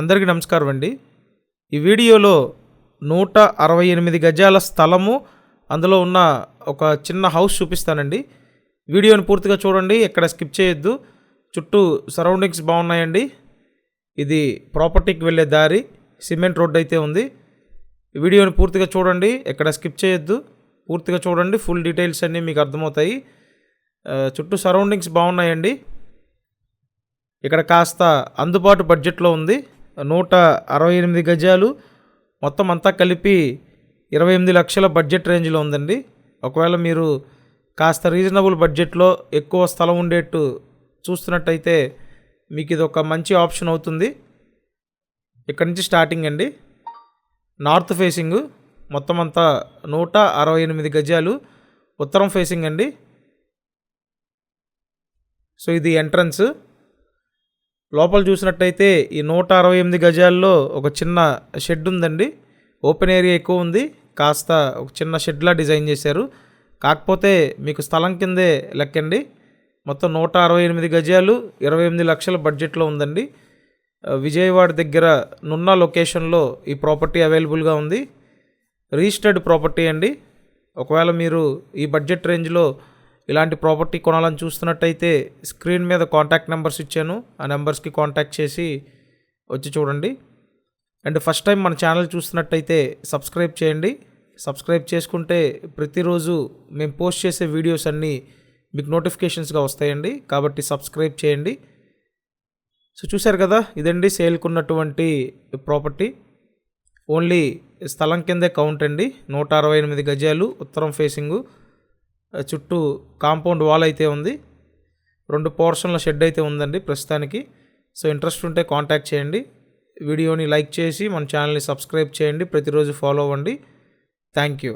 అందరికీ నమస్కారం అండి. ఈ వీడియోలో 168 గజాల స్థలము, అందులో ఉన్న ఒక చిన్న హౌస్ చూపిస్తానండి. వీడియోని పూర్తిగా చూడండి, ఎక్కడ స్కిప్ చేయొద్దు. చుట్టూ సరౌండింగ్స్ బాగున్నాయండి. ఇది ప్రాపర్టీకి వెళ్ళే దారి, సిమెంట్ రోడ్ అయితే ఉంది. వీడియోని పూర్తిగా చూడండి, ఎక్కడ స్కిప్ చేయొద్దు. పూర్తిగా చూడండి, ఫుల్ డీటెయిల్స్ అన్నీ మీకు అర్థమవుతాయి. చుట్టూ సరౌండింగ్స్ బాగున్నాయండి. ఇక్కడ కాస్త అందుబాటు బడ్జెట్లో ఉంది. 168 గజాలు, మొత్తం అంతా కలిపి 28 లక్షల బడ్జెట్ రేంజ్లో ఉందండి. ఒకవేళ మీరు కాస్త రీజనబుల్ బడ్జెట్లో ఎక్కువ స్థలం ఉండేట్టు చూస్తున్నట్టయితే మీకు ఇది ఒక మంచి ఆప్షన్ అవుతుంది. ఇక్కడ నుంచి స్టార్టింగ్ అండి. నార్త్ ఫేసింగ్, మొత్తం అంతా 168 గజాలు, ఉత్తరం ఫేసింగ్ అండి. సో ఇది ఎంట్రన్స్. లోపల చూసినట్టయితే ఈ 168 గజాల్లో ఒక చిన్న షెడ్ ఉందండి. ఓపెన్ ఏరియా ఎక్కువ ఉంది, కాస్త ఒక చిన్న షెడ్లా డిజైన్ చేశారు. కాకపోతే మీకు స్థలం కిందే లెక్కండి. మొత్తం 168 గజాలు, 28 లక్షల బడ్జెట్లో ఉందండి. విజయవాడ దగ్గర నున్న లొకేషన్లో ఈ ప్రాపర్టీ అవైలబుల్గా ఉంది. రిజిస్టర్డ్ ప్రాపర్టీ అండి. ఒకవేళ మీరు ఈ బడ్జెట్ రేంజ్లో ఇలాంటి ప్రాపర్టీ కొనాలని చూస్తున్నట్టయితే స్క్రీన్ మీద కాంటాక్ట్ నెంబర్స్ ఇచ్చాను, ఆ నెంబర్స్కి కాంటాక్ట్ చేసి వచ్చి చూడండి. అండ్ ఫస్ట్ టైం మన ఛానల్ చూస్తున్నట్టయితే సబ్స్క్రైబ్ చేయండి. సబ్స్క్రైబ్ చేసుకుంటే ప్రతిరోజు మేము పోస్ట్ చేసే వీడియోస్ అన్నీ మీకు నోటిఫికేషన్స్గా వస్తాయండి, కాబట్టి సబ్స్క్రైబ్ చేయండి. సో చూశారు కదా, ఇదండి సేల్కున్నటువంటి ప్రాపర్టీ. ఓన్లీ స్థలం కిందే కౌంట్ అండి. 168 గజాలు, ఉత్తరం ఫేసింగు, చుట్టూ కాంపౌండ్ వాల్ అయితే ఉంది. 2 పోర్షన్ల షెడ్ అయితే ఉందండి ప్రస్తుతానికి. సో ఇంట్రెస్ట్ ఉంటే కాంటాక్ట్ చేయండి. వీడియోని లైక్ చేసి మన ఛానల్ని సబ్స్క్రైబ్ చేయండి. ప్రతిరోజు ఫాలో అవ్వండి. Thank you.